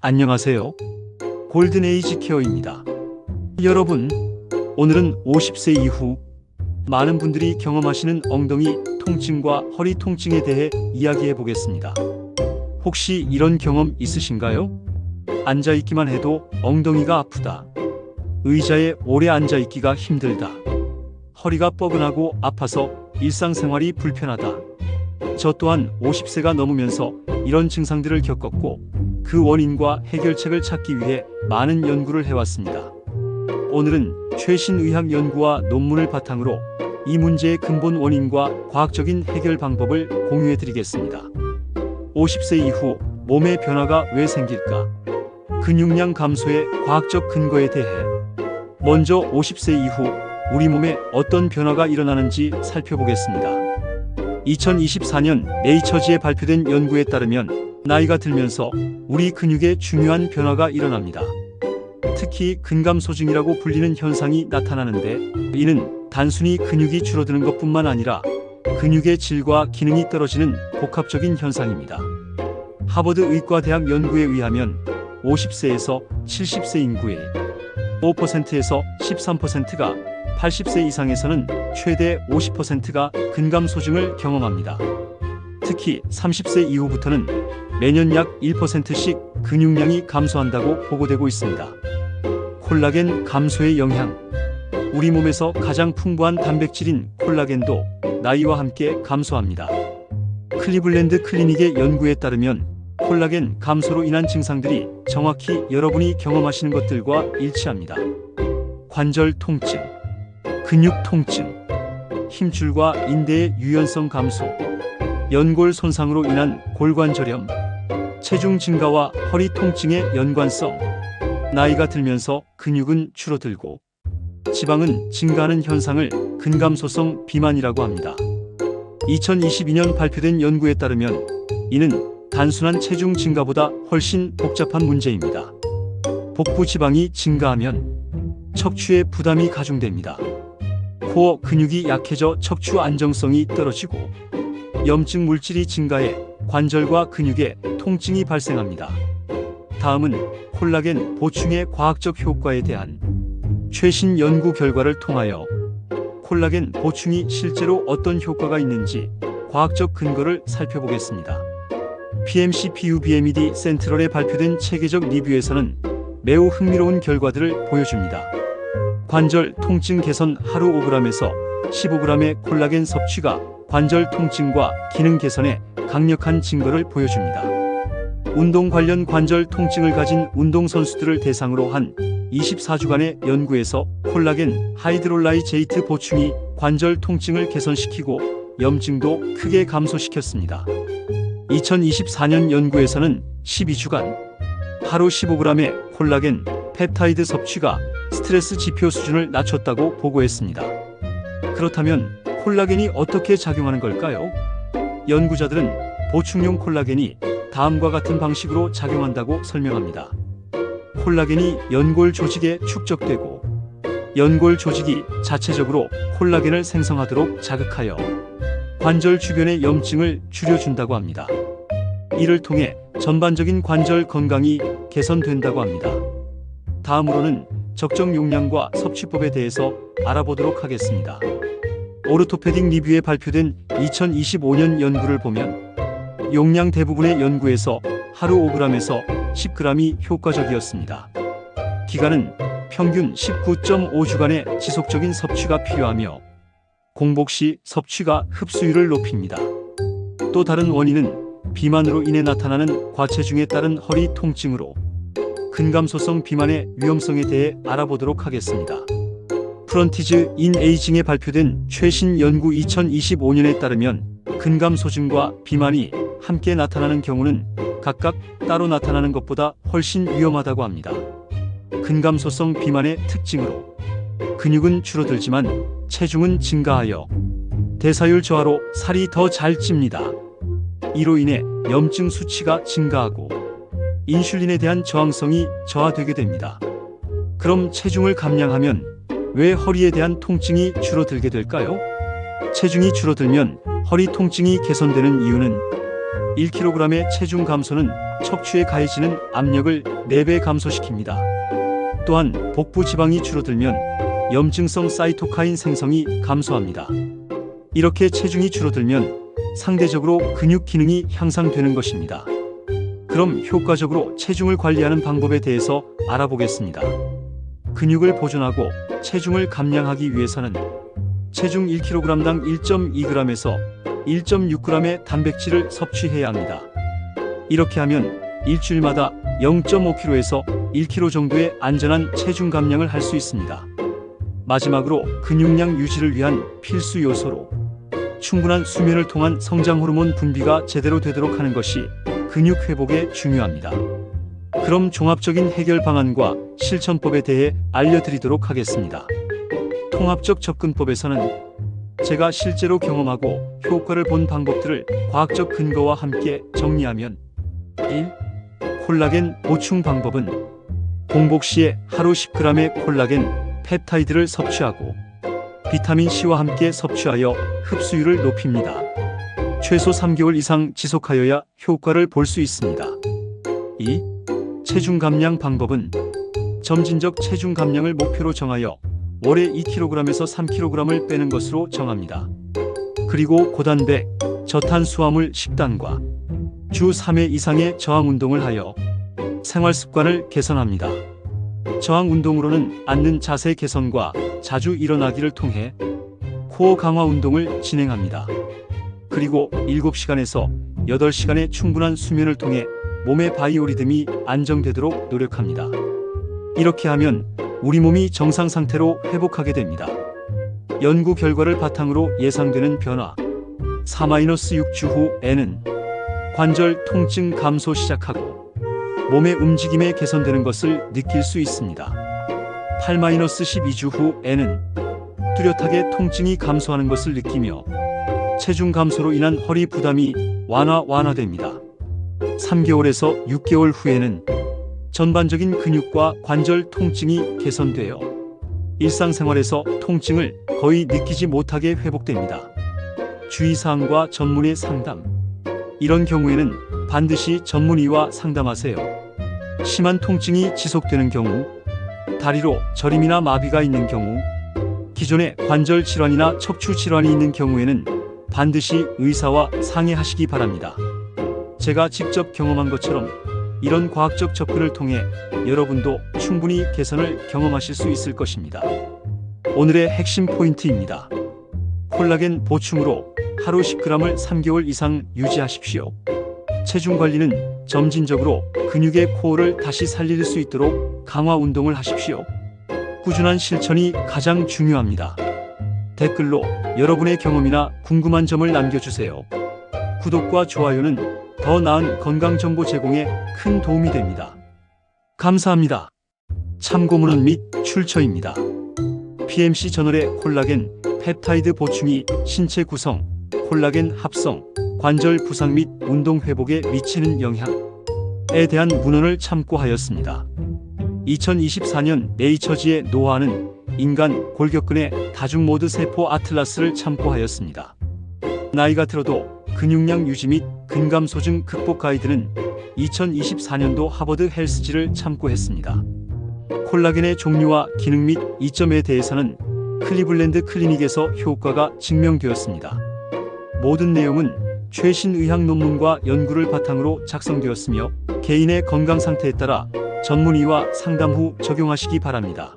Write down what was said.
안녕하세요. 골든에이지 케어입니다. 여러분, 오늘은 50세 이후 많은 분들이 경험하시는 엉덩이 통증과 허리 통증에 대해 이야기해 보겠습니다. 혹시 이런 경험 있으신가요? 앉아있기만 해도 엉덩이가 아프다. 의자에 오래 앉아있기가 힘들다. 허리가 뻐근하고 아파서 일상생활이 불편하다. 저 또한 50세가 넘으면서 이런 증상들을 겪었고 그 원인과 해결책을 찾기 위해 많은 연구를 해왔습니다. 오늘은 최신 의학 연구와 논문을 바탕으로 이 문제의 근본 원인과 과학적인 해결 방법을 공유해 드리겠습니다. 50세 이후 몸의 변화가 왜 생길까? 근육량 감소의 과학적 근거에 대해 먼저 50세 이후 우리 몸에 어떤 변화가 일어나는지 살펴보겠습니다. 2024년 네이처지에 발표된 연구에 따르면 나이가 들면서 우리 근육에 중요한 변화가 일어납니다. 특히 근감소증이라고 불리는 현상이 나타나는데 이는 단순히 근육이 줄어드는 것뿐만 아니라 근육의 질과 기능이 떨어지는 복합적인 현상입니다. 하버드 의과대학 연구에 의하면 50세에서 70세 인구의 5%에서 13%가 80세 이상에서는 최대 50%가 근감소증을 경험합니다. 특히 30세 이후부터는 매년 약 1%씩 근육량이 감소한다고 보고되고 있습니다. 콜라겐 감소의 영향. 우리 몸에서 가장 풍부한 단백질인 콜라겐도 나이와 함께 감소합니다. 클리블랜드 클리닉의 연구에 따르면 콜라겐 감소로 인한 증상들이 정확히 여러분이 경험하시는 것들과 일치합니다. 관절 통증, 근육 통증, 힘줄과 인대의 유연성 감소, 연골 손상으로 인한 골관절염, 체중 증가와 허리 통증의 연관성. 나이가 들면서 근육은 줄어들고 지방은 증가하는 현상을 근감소성 비만이라고 합니다. 2022년 발표된 연구에 따르면 이는 단순한 체중 증가보다 훨씬 복잡한 문제입니다. 복부 지방이 증가하면 척추의 부담이 가중됩니다. 코어 근육이 약해져 척추 안정성이 떨어지고 염증 물질이 증가해 관절과 근육에 통증이 발생합니다. 다음은 콜라겐 보충의 과학적 효과에 대한 최신 연구 결과를 통하여 콜라겐 보충이 실제로 어떤 효과가 있는지 과학적 근거를 살펴보겠습니다. PMC-PUBMED 센트럴에 발표된 체계적 리뷰에서는 매우 흥미로운 결과들을 보여줍니다. 관절 통증 개선 하루 5g에서 15g의 콜라겐 섭취가 관절 통증과 기능 개선에 강력한 증거를 보여줍니다. 운동 관련 관절 통증을 가진 운동선수들을 대상으로 한 24주간의 연구에서 콜라겐 하이드롤라이제이트 보충이 관절 통증을 개선시키고 염증도 크게 감소시켰습니다. 2024년 연구에서는 12주간 하루 15g의 콜라겐 펩타이드 섭취가 스트레스 지표 수준을 낮췄다고 보고했습니다. 그렇다면 콜라겐이 어떻게 작용하는 걸까요? 연구자들은 보충용 콜라겐이 다음과 같은 방식으로 작용한다고 설명합니다. 콜라겐이 연골 조직에 축적되고 연골 조직이 자체적으로 콜라겐을 생성하도록 자극하여 관절 주변의 염증을 줄여준다고 합니다. 이를 통해 전반적인 관절 건강이 개선된다고 합니다. 다음으로는 적정 용량과 섭취법에 대해서 알아보도록 하겠습니다. 오르토페딕 리뷰에 발표된 2025년 연구를 보면 용량 대부분의 연구에서 하루 5g에서 10g이 효과적이었습니다. 기간은 평균 19.5주간의 지속적인 섭취가 필요하며 공복 시 섭취가 흡수율을 높입니다. 또 다른 원인은 비만으로 인해 나타나는 과체중에 따른 허리 통증으로 근감소성 비만의 위험성에 대해 알아보도록 하겠습니다. 프런티즈 인 에이징에 발표된 최신 연구 2025년에 따르면 근감소증과 비만이 함께 나타나는 경우는 각각 따로 나타나는 것보다 훨씬 위험하다고 합니다. 근감소성 비만의 특징으로 근육은 줄어들지만 체중은 증가하여 대사율 저하로 살이 더 잘 찝니다. 이로 인해 염증 수치가 증가하고 인슐린에 대한 저항성이 저하되게 됩니다. 그럼 체중을 감량하면 왜 허리에 대한 통증이 줄어들게 될까요? 체중이 줄어들면 허리 통증이 개선되는 이유는 1kg의 체중 감소는 척추에 가해지는 압력을 4배 감소시킵니다. 또한 복부 지방이 줄어들면 염증성 사이토카인 생성이 감소합니다. 이렇게 체중이 줄어들면 상대적으로 근육 기능이 향상되는 것입니다. 그럼 효과적으로 체중을 관리하는 방법에 대해서 알아보겠습니다. 근육을 보존하고 체중을 감량하기 위해서는 체중 1kg당 1.2g에서 1.6g의 단백질을 섭취해야 합니다. 이렇게 하면 일주일마다 0.5kg에서 1kg 정도의 안전한 체중 감량을 할 수 있습니다. 마지막으로 근육량 유지를 위한 필수 요소로 충분한 수면을 통한 성장 호르몬 분비가 제대로 되도록 하는 것이 근육 회복에 중요합니다. 그럼 종합적인 해결 방안과 실천법에 대해 알려드리도록 하겠습니다. 통합적 접근법에서는 제가 실제로 경험하고 효과를 본 방법들을 과학적 근거와 함께 정리하면 1. 콜라겐 보충 방법은 공복 시에 하루 10g의 콜라겐 펩타이드를 섭취하고 비타민C와 함께 섭취하여 흡수율을 높입니다. 최소 3개월 이상 지속하여야 효과를 볼 수 있습니다. 2. 체중 감량 방법은 점진적 체중 감량을 목표로 정하여 월에 2kg에서 3kg을 빼는 것으로 정합니다. 그리고 고단백, 저탄수화물 식단과 주 3회 이상의 저항 운동을 하여 생활 습관을 개선합니다. 저항 운동으로는 앉는 자세 개선과 자주 일어나기를 통해 코어 강화 운동을 진행합니다. 그리고 7시간에서 8시간의 충분한 수면을 통해 몸의 바이오리듬이 안정되도록 노력합니다. 이렇게 하면 우리 몸이 정상 상태로 회복하게 됩니다. 연구 결과를 바탕으로 예상되는 변화 4-6주 후에는 관절 통증 감소 시작하고 몸의 움직임에 개선되는 것을 느낄 수 있습니다. 8-12주 후에는 뚜렷하게 통증이 감소하는 것을 느끼며 체중 감소로 인한 허리 부담이 완화됩니다. 3개월에서 6개월 후에는 전반적인 근육과 관절 통증이 개선되어 일상생활에서 통증을 거의 느끼지 못하게 회복됩니다. 주의사항과 전문의 상담. 이런 경우에는 반드시 전문의와 상담하세요. 심한 통증이 지속되는 경우, 다리로 저림이나 마비가 있는 경우, 기존의 관절 질환이나 척추 질환이 있는 경우에는 반드시 의사와 상의하시기 바랍니다. 제가 직접 경험한 것처럼 이런 과학적 접근을 통해 여러분도 충분히 개선을 경험하실 수 있을 것입니다. 오늘의 핵심 포인트입니다. 콜라겐 보충으로 하루 10g을 3개월 이상 유지하십시오. 체중 관리는 점진적으로 근육의 코어를 다시 살릴 수 있도록 강화 운동을 하십시오. 꾸준한 실천이 가장 중요합니다. 댓글로 여러분의 경험이나 궁금한 점을 남겨주세요. 구독과 좋아요는 더 나은 건강 정보 제공에 큰 도움이 됩니다. 감사합니다. 참고문헌 및 출처입니다. PMC 저널의 콜라겐 펩타이드 보충이 신체 구성, 콜라겐 합성, 관절 부상 및 운동 회복에 미치는 영향에 대한 문헌을 참고하였습니다. 2024년 네이처지의 노화는 인간 골격근의 다중모드 세포 아틀라스를 참고하였습니다. 나이가 들어도 근육량 유지 및 근감소증 극복 가이드는 2024년도 하버드 헬스지를 참고했습니다. 콜라겐의 종류와 기능 및 이점에 대해서는 클리블랜드 클리닉에서 효과가 증명되었습니다. 모든 내용은 최신 의학 논문과 연구를 바탕으로 작성되었으며 개인의 건강 상태에 따라 전문의와 상담 후 적용하시기 바랍니다.